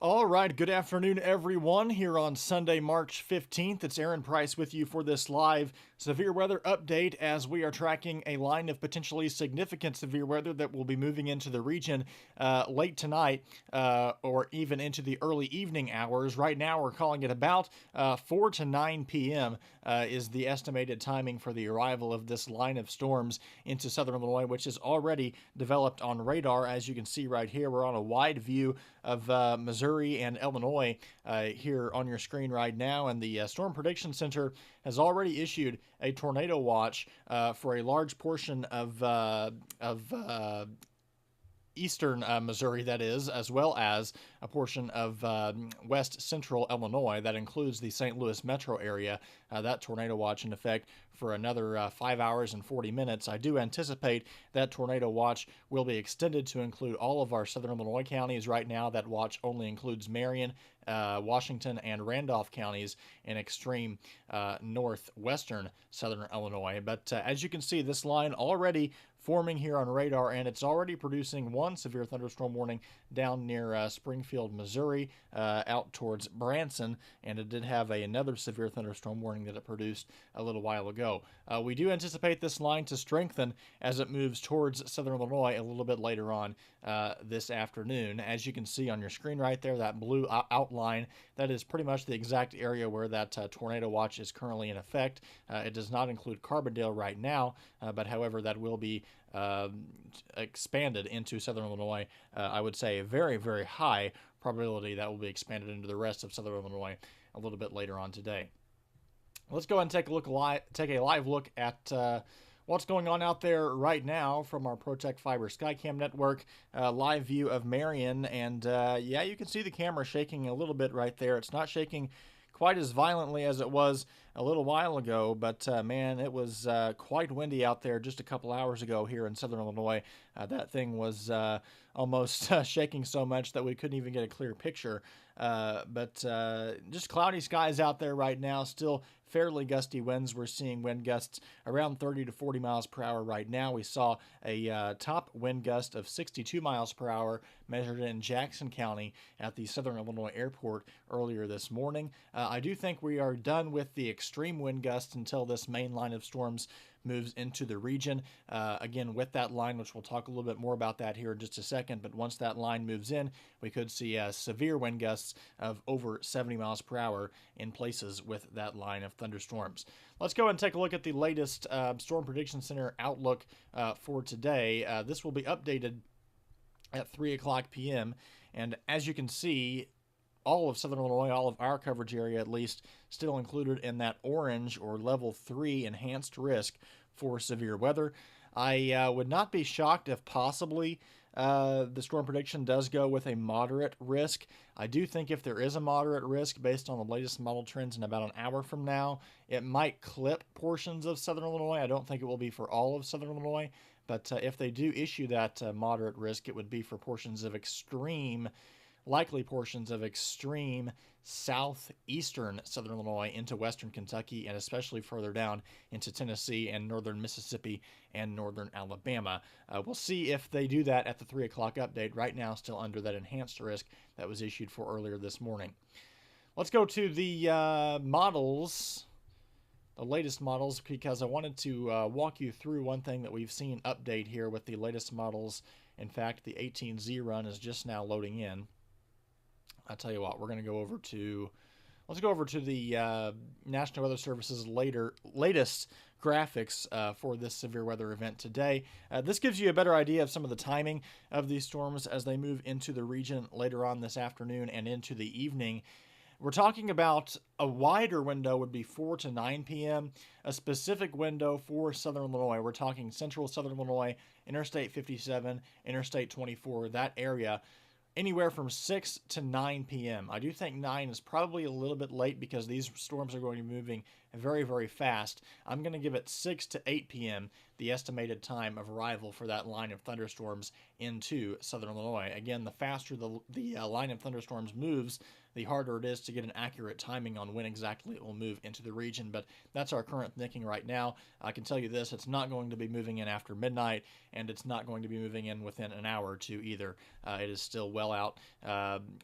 All right, good afternoon, everyone. Here on Sunday, March 15th, it's Aaron Price with you for this live severe weather update as we are tracking a line of potentially significant severe weather that will be moving into the region late tonight or even into the early evening hours. Right now, we're calling it about 4 to 9 p.m. Is the estimated timing for the arrival of this line of storms into southern Illinois, which is already developed on radar. As you can see right here, we're on a wide view of Missouri and Illinois here on your screen right now, and the Storm Prediction Center has already issued a tornado watch for a large portion of eastern Missouri, that is, as well as a portion of west central Illinois. That includes the St. Louis metro area. That tornado watch in effect for another 5 hours and 40 minutes. I do anticipate that tornado watch will be extended to include all of our southern Illinois counties. Right now, that watch only includes Marion, Washington, and Randolph counties in extreme northwestern southern Illinois. But as you can see, this line already forming here on radar, and it's already producing one severe thunderstorm warning down near Springfield, Missouri, out towards Branson, and it did have another severe thunderstorm warning that it produced a little while ago. We do anticipate this line to strengthen as it moves towards southern Illinois a little bit later on this afternoon. As you can see on your screen right there, that blue outline, that is pretty much the exact area where that tornado watch is currently in effect. It does not include Carbondale right now, but however, that will be expanded into southern Illinois. I would say a very, very high probability that will be expanded into the rest of southern Illinois a little bit later on today. Let's go ahead and take a live look at what's going on out there right now from our Protect Fiber Skycam network. Live view of Marion, and yeah, you can see the camera shaking a little bit right there. It's not shaking quite as violently as it was a little while ago, but man, it was quite windy out there just a couple hours ago here in southern Illinois. That thing was almost shaking so much that we couldn't even get a clear picture. But just cloudy skies out there right now, still fairly gusty winds. We're seeing wind gusts around 30 to 40 miles per hour right now. We saw a top wind gust of 62 miles per hour measured in Jackson County at the Southern Illinois Airport earlier this morning. I do think we are done with the extreme wind gusts until this main line of storms moves into the region. Again, with that line, which we'll talk a little bit more about that here in just a second, but once that line moves in, we could see severe wind gusts of over 70 miles per hour in places with that line of thunderstorms. Let's go and take a look at the latest Storm Prediction Center outlook for today. This will be updated at 3 o'clock p.m., and as you can see, all of southern Illinois, all of our coverage area at least, still included in that orange or level 3 enhanced risk for severe weather. I would not be shocked if possibly the storm prediction does go with a moderate risk. I do think if there is a moderate risk based on the latest model trends in about an hour from now, it might clip portions of southern Illinois. I don't think it will be for all of southern Illinois, but if they do issue that moderate risk, it would be for likely portions of extreme southeastern southern Illinois into western Kentucky, and especially further down into Tennessee and northern Mississippi and northern Alabama. We'll see if they do that at the 3 o'clock update. Right now, still under that enhanced risk that was issued for earlier this morning. Let's go to the models, the latest models, because I wanted to walk you through one thing that we've seen update here with the latest models. In fact, the 18Z run is just now loading in. I'll tell you what, we're going to go over to, let's go over to the National Weather Service's latest graphics for this severe weather event today. This gives you a better idea of some of the timing of these storms as they move into the region later on this afternoon and into the evening. We're talking about a wider window would be 4 to 9 p.m., a specific window for southern Illinois. We're talking central southern Illinois, Interstate 57, Interstate 24, that area, anywhere from 6 to 9 p.m. I do think 9 is probably a little bit late because these storms are going to be moving very, very fast. I'm going to give it 6 to 8 p.m., the estimated time of arrival for that line of thunderstorms into southern Illinois. Again, the faster the line of thunderstorms moves, the harder it is to get an accurate timing on when exactly it will move into the region. But that's our current thinking right now. I can tell you this, it's not going to be moving in after midnight, and it's not going to be moving in within an hour or two either. It is still well out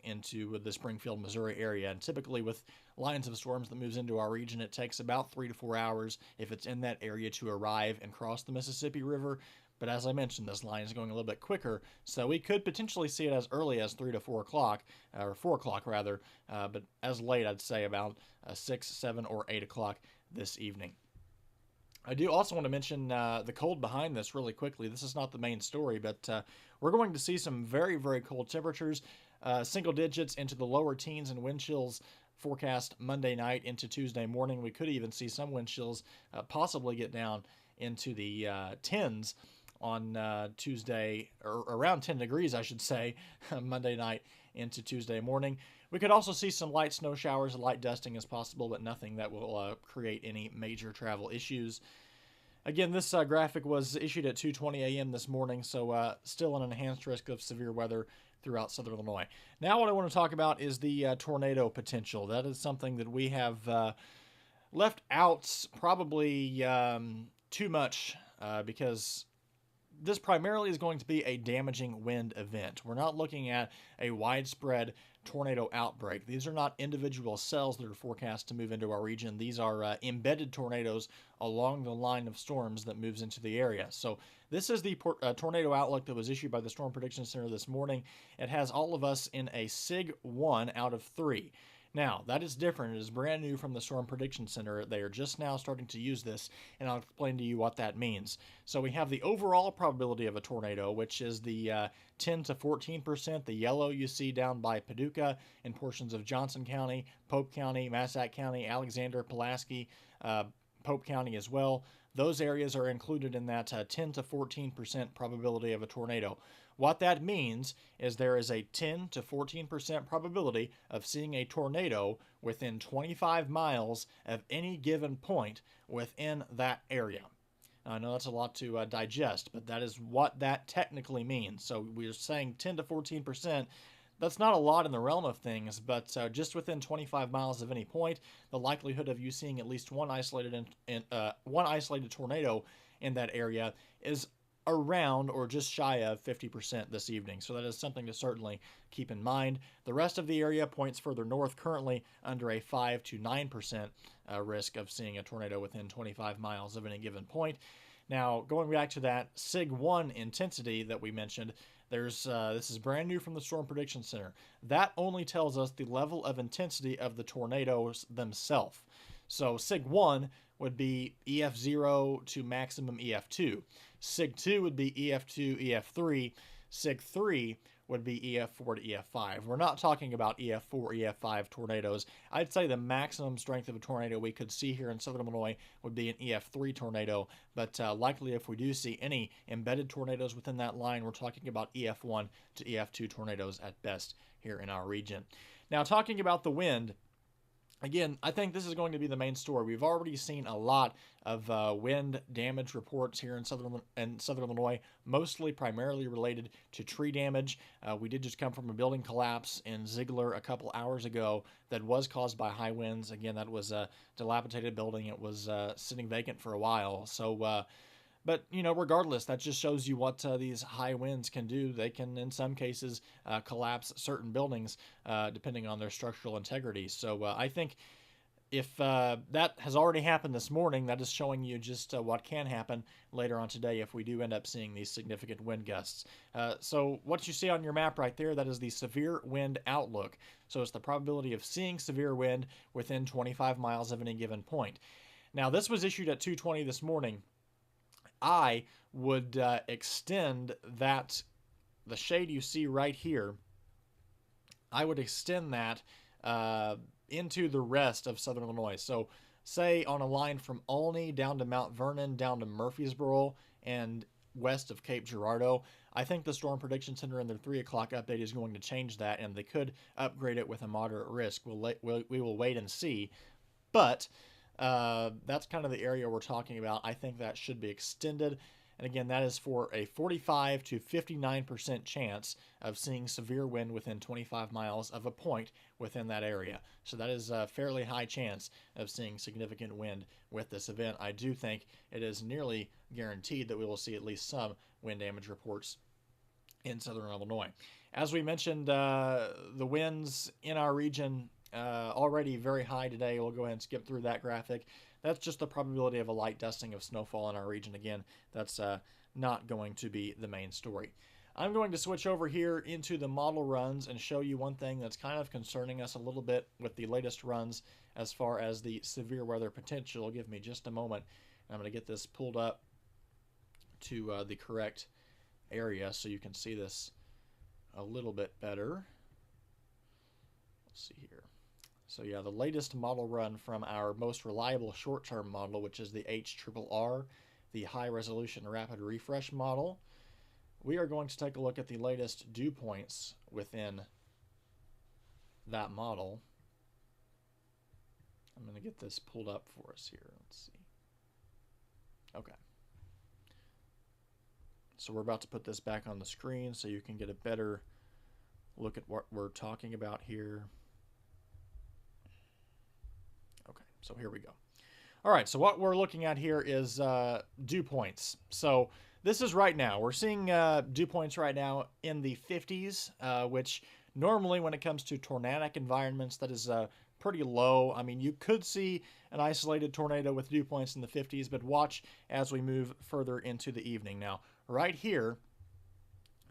into the Springfield, Missouri area. And typically with lines of storms that moves into our region, it takes about 3 to 4 hours if it's in that area to arrive and cross the Mississippi River. But as I mentioned, this line is going a little bit quicker, so we could potentially see it as early as 3 to 4 o'clock, or 4 o'clock rather, but as late, I'd say about 6, 7, or 8 o'clock this evening. I do also want to mention the cold behind this really quickly. This is not the main story, but we're going to see some very, very cold temperatures, single digits into the lower teens and wind chills forecast Monday night into Tuesday morning. We could even see some wind chills possibly get down into the tens on Tuesday, or around 10 degrees, I should say, Monday night into Tuesday morning. We could also see some light snow showers, light dusting as possible, but nothing that will create any major travel issues. Again, this graphic was issued at 2:20 a.m. this morning, so still an enhanced risk of severe weather throughout southern Illinois. Now what I want to talk about is the tornado potential. That is something that we have left out probably too much because this primarily is going to be a damaging wind event. We're not looking at a widespread tornado outbreak. These are not individual cells that are forecast to move into our region. These are embedded tornadoes along the line of storms that moves into the area. So this is the tornado outlook that was issued by the Storm Prediction Center this morning. It has all of us in a SIG 1 out of 3. Now, that is different. It is brand new from the Storm Prediction Center. They are just now starting to use this, and I'll explain to you what that means. So we have the overall probability of a tornado, which is the 10 to 14%. The yellow you see down by Paducah in portions of Johnson County, Pope County, Massac County, Alexander, Pulaski, Pope County as well. Those areas are included in that 10 to 14% probability of a tornado. What that means is there is a 10 to 14% probability of seeing a tornado within 25 miles of any given point within that area. Now, I know that's a lot to digest, but that is what that technically means. So we're saying 10 to 14%. That's not a lot in the realm of things, but just within 25 miles of any point, the likelihood of you seeing at least one isolated tornado in that area is around or just shy of 50% this evening. So that is something to certainly keep in mind. The rest of the area points further north, currently under a 5 to 9% risk of seeing a tornado within 25 miles of any given point. Now, going back to that SIG 1 intensity that we mentioned, this is brand new from the Storm Prediction Center. That only tells us the level of intensity of the tornadoes themselves. So SIG 1 would be EF0 to maximum EF2. SIG 2 would be EF2, EF3. SIG 3 would be EF4 to EF5. We're not talking about EF4, EF5 tornadoes. I'd say the maximum strength of a tornado we could see here in southern Illinois would be an EF3 tornado, but likely if we do see any embedded tornadoes within that line, we're talking about EF1 to EF2 tornadoes at best here in our region. Now, talking about the wind, again, I think this is going to be the main story. We've already seen a lot of wind damage reports here in southern Illinois, mostly primarily related to tree damage. We did just come from a building collapse in Ziegler a couple hours ago that was caused by high winds. Again, that was a dilapidated building. It was sitting vacant for a while. So, but, regardless, that just shows you what these high winds can do. They can, in some cases, collapse certain buildings depending on their structural integrity. So I think if that has already happened this morning, that is showing you just what can happen later on today if we do end up seeing these significant wind gusts. So what you see on your map right there, that is the severe wind outlook. So it's the probability of seeing severe wind within 25 miles of any given point. Now, this was issued at 2:20 this morning. I would extend that, the shade you see right here, I would extend that into the rest of southern Illinois. So say on a line from Olney down to Mount Vernon, down to Murfreesboro, and west of Cape Girardeau. I think the Storm Prediction Center in their 3 o'clock update is going to change that, and they could upgrade it with a moderate risk. We will wait and see. But that's kind of the area we're talking about. I think that should be extended. And again, that is for a 45 to 59% chance of seeing severe wind within 25 miles of a point within that area. So that is a fairly high chance of seeing significant wind with this event. I do think it is nearly guaranteed that we will see at least some wind damage reports in southern Illinois. As we mentioned, the winds in our region already very high today. We'll go ahead and skip through that graphic. That's just the probability of a light dusting of snowfall in our region. Again, that's not going to be the main story. I'm going to switch over here into the model runs and show you one thing that's kind of concerning us a little bit with the latest runs as far as the severe weather potential. Give me just a moment. I'm going to get this pulled up to the correct area so you can see this a little bit better. Let's see here. So yeah, the latest model run from our most reliable short-term model, which is the HRRR, the High Resolution Rapid Refresh model. We are going to take a look at the latest dew points within that model. I'm going to get this pulled up for us here. Let's see. Okay. So we're about to put this back on the screen so you can get a better look at what we're talking about here. Okay, so here we go. All right, so what we're looking at here is dew points. So this is right now. We're seeing dew points right now in the 50s, which normally when it comes to tornadic environments, that is pretty low. I mean, you could see an isolated tornado with dew points in the 50s, but watch as we move further into the evening. Now, right here,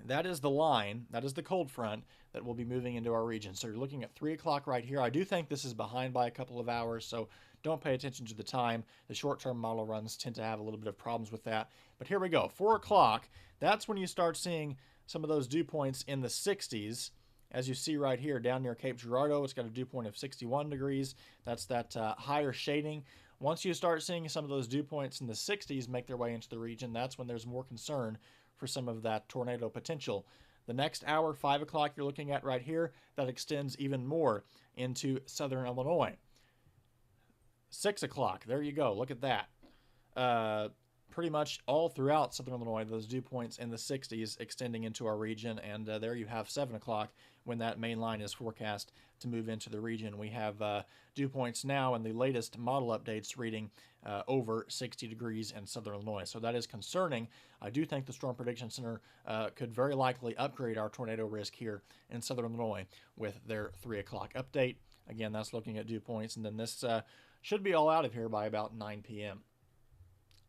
that is the line, that is the cold front that will be moving into our region. So you're looking at 3 o'clock right here. I do think this is behind by a couple of hours, so don't pay attention to the time. The short-term model runs tend to have a little bit of problems with that. But here we go, 4 o'clock. That's when you start seeing some of those dew points in the 60s. As you see right here down near Cape Girardeau, it's got a dew point of 61 degrees. That's that higher shading. Once you start seeing some of those dew points in the 60s make their way into the region, that's when there's more concern for some of that tornado potential. The next hour, 5 o'clock, you're looking at right here, that extends even more into southern Illinois. 6 o'clock, there you go, look at that. Pretty much all throughout southern Illinois, those dew points in the 60s extending into our region, and there you have 7 o'clock when that main line is forecast to move into the region. We have dew points now in the latest model updates reading over 60 degrees in southern Illinois. So that is concerning. I do think the Storm Prediction Center could very likely upgrade our tornado risk here in southern Illinois with their 3 o'clock update. Again, that's looking at dew points, and then this should be all out of here by about 9 p.m.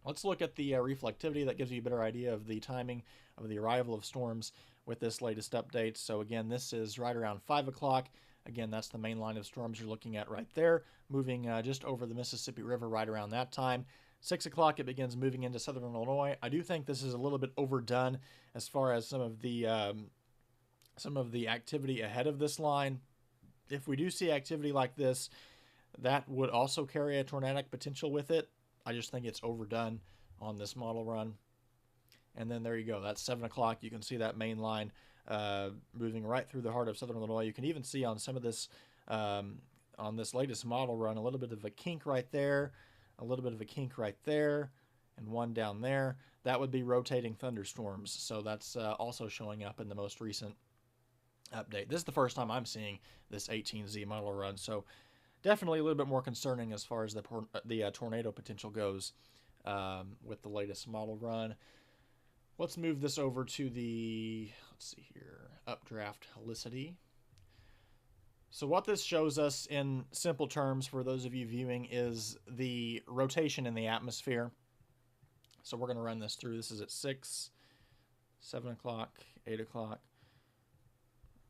Let's look at the reflectivity. That gives you a better idea of the timing of the arrival of storms with this latest update. So again, this is right around 5 o'clock. Again, that's the main line of storms you're looking at right there, moving just over the Mississippi River right around that time. 6 o'clock, it begins moving into southern Illinois. I do think this is a little bit overdone as far as some of the activity ahead of this line. If we do see activity like this, that would also carry a tornadic potential with it. I just think it's overdone on this model run. And then there you go. That's 7 o'clock. You can see that main line moving right through the heart of southern Illinois. You can even see on some of this, on this latest model run, a little bit of a kink right there, a little bit of a kink right there, and one down there. That would be rotating thunderstorms. So that's also showing up in the most recent update. This is the first time I'm seeing this 18Z model run. So definitely a little bit more concerning as far as the tornado potential goes with the latest model run. Let's move this over to the, let's see here, updraft helicity. So what this shows us in simple terms for those of you viewing is the rotation in the atmosphere. So we're going to run this through. This is at 6, 7 o'clock, 8 o'clock.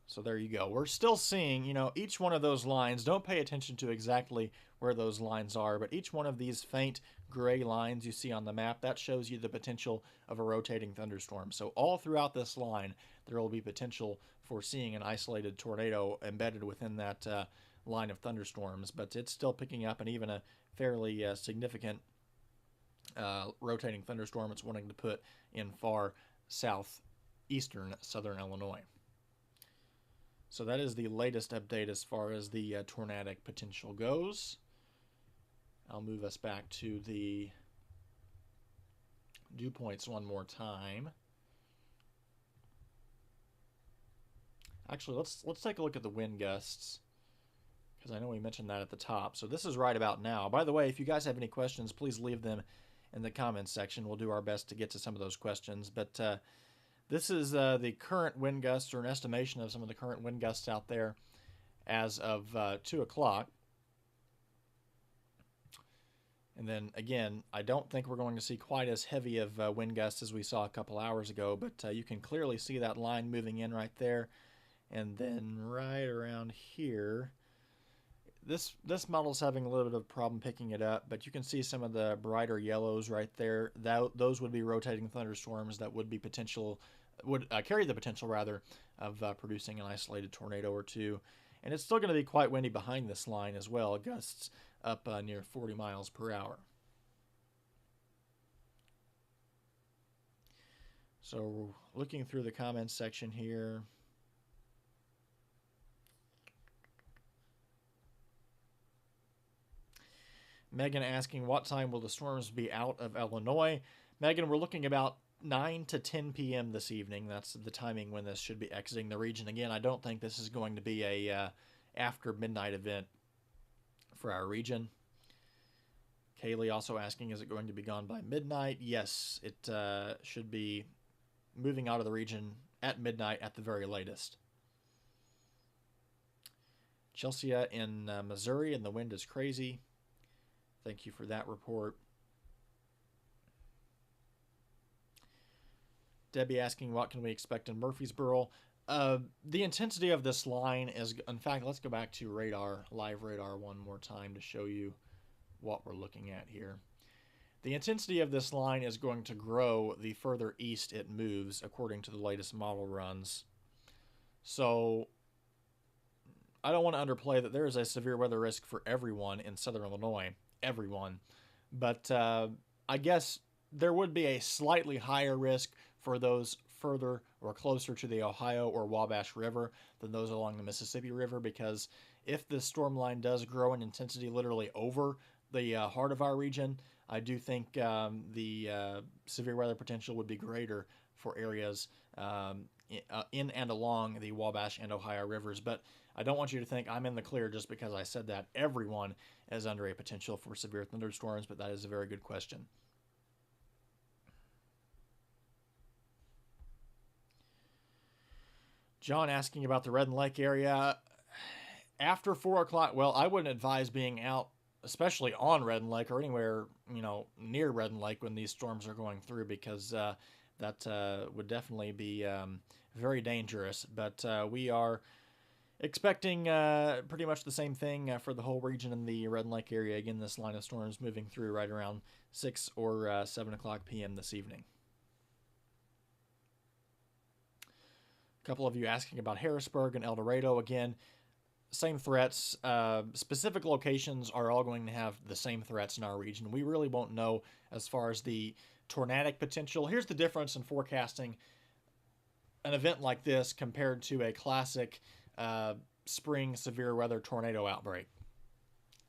So there you go. We're still seeing, you know, each one of those lines, don't pay attention to exactly where those lines are, but each one of these faint gray lines you see on the map, that shows you the potential of a rotating thunderstorm. So all throughout this line, there will be potential for seeing an isolated tornado embedded within that line of thunderstorms, but it's still picking up, and even a fairly significant rotating thunderstorm it's wanting to put in far southeastern southern Illinois. So that is the latest update as far as the tornadic potential goes. I'll move us back to the dew points one more time. Actually, let's take a look at the wind gusts, because I know we mentioned that at the top. So this is right about now. By the way, if you guys have any questions, please leave them in the comments section. We'll do our best to get to some of those questions. But this is the current wind gusts, or an estimation of some of the current wind gusts out there as of 2 o'clock. And then again, I don't think we're going to see quite as heavy of wind gusts as we saw a couple hours ago, but you can clearly see that line moving in right there. And then right around here, this model's having a little bit of a problem picking it up, but you can see some of the brighter yellows right there. Those would be rotating thunderstorms that would carry the potential rather of producing an isolated tornado or two. And it's still going to be quite windy behind this line as well, gusts up near 40 miles per hour. So looking through the comments section here, Megan asking, what time will the storms be out of Illinois? Megan, we're looking about 9 to 10 p.m. this evening. That's the timing when this should be exiting the region. Again, I don't think this is going to be a after midnight event for our region. Kaylee also asking, is it going to be gone by midnight? Yes, it should be moving out of the region at midnight at the very latest. Chelsea in Missouri, and the wind is crazy. Thank you for that report. Debbie asking, what can we expect in Murfreesboro? The intensity of this line is, in fact, let's go back to live radar one more time to show you what we're looking at here. The intensity of this line is going to grow the further east it moves, according to the latest model runs. So I don't want to underplay that there is a severe weather risk for everyone in southern Illinois. Everyone. But I guess there would be a slightly higher risk for those further or closer to the Ohio or Wabash River than those along the Mississippi River, because if this storm line does grow in intensity literally over the heart of our region, I do think the severe weather potential would be greater for areas in and along the Wabash and Ohio rivers. But I don't want you to think I'm in the clear just because I said that. Everyone is under a potential for severe thunderstorms, but that is a very good question. John asking about the Redden Lake area. After 4 o'clock, well, I wouldn't advise being out, especially on Redden Lake or anywhere, near Redden Lake when these storms are going through, because that would definitely be very dangerous. But we are expecting pretty much the same thing for the whole region in the Redden Lake area. Again, this line of storms moving through right around 6 or 7 o'clock p.m. this evening. A couple of you asking about Harrisburg and El Dorado. Again, same threats. Specific locations are all going to have the same threats in our region. We really won't know as far as the tornadic potential. Here's the difference in forecasting an event like this compared to a classic spring severe weather tornado outbreak.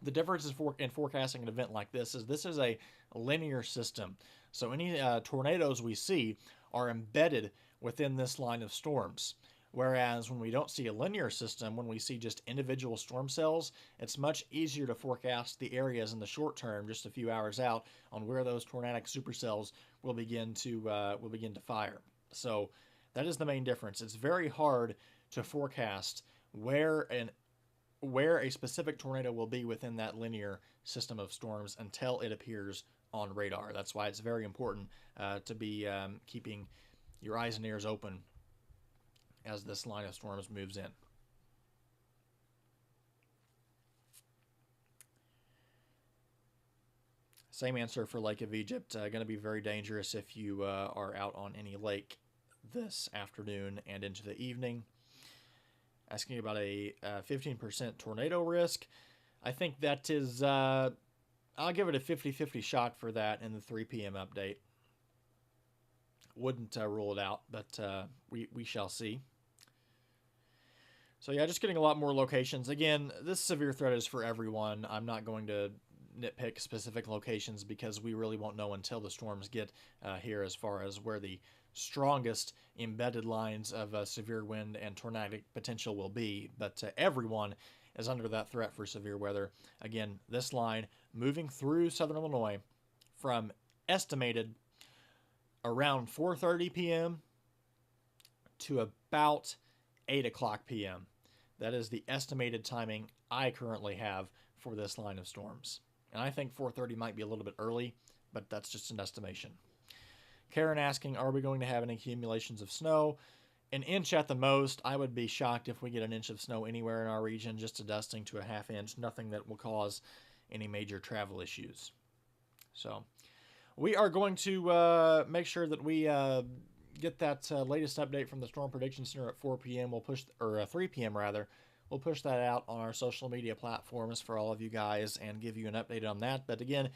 The difference in forecasting an event like this is a linear system. So any tornadoes we see are embedded within this line of storms. Whereas when we don't see a linear system, when we see just individual storm cells, it's much easier to forecast the areas in the short term, just a few hours out, on where those tornadic supercells will begin to fire. So that is the main difference. It's very hard to forecast where a specific tornado will be within that linear system of storms until it appears on radar. That's why it's very important to be keeping your eyes and ears open as this line of storms moves in. Same answer for Lake of Egypt. Going to be very dangerous if you are out on any lake this afternoon and into the evening. Asking about a 15% tornado risk. I think that is, I'll give it a 50-50 shot for that in the 3 p.m. update. Wouldn't rule it out, but we shall see. So yeah, just getting a lot more locations. Again, this severe threat is for everyone. I'm not going to nitpick specific locations because we really won't know until the storms get here as far as where the strongest embedded lines of severe wind and tornadic potential will be. But everyone is under that threat for severe weather. Again, this line moving through southern Illinois from estimated around 4:30 p.m. to about 8 o'clock p.m. That is the estimated timing I currently have for this line of storms. And I think 4:30 might be a little bit early, but that's just an estimation. Karen asking, are we going to have any accumulations of snow? An inch at the most. I would be shocked if we get an inch of snow anywhere in our region, just a dusting to a half inch, nothing that will cause any major travel issues. So we are going to make sure that we get that latest update from the Storm Prediction Center at 4 p.m. We'll push, or 3 p.m. rather. We'll push that out on our social media platforms for all of you guys and give you an update on that. But again,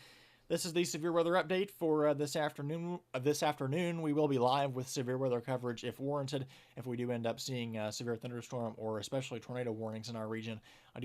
this is the severe weather update for this afternoon. We will be live with severe weather coverage if warranted. If we do end up seeing severe thunderstorm or especially tornado warnings in our region, I do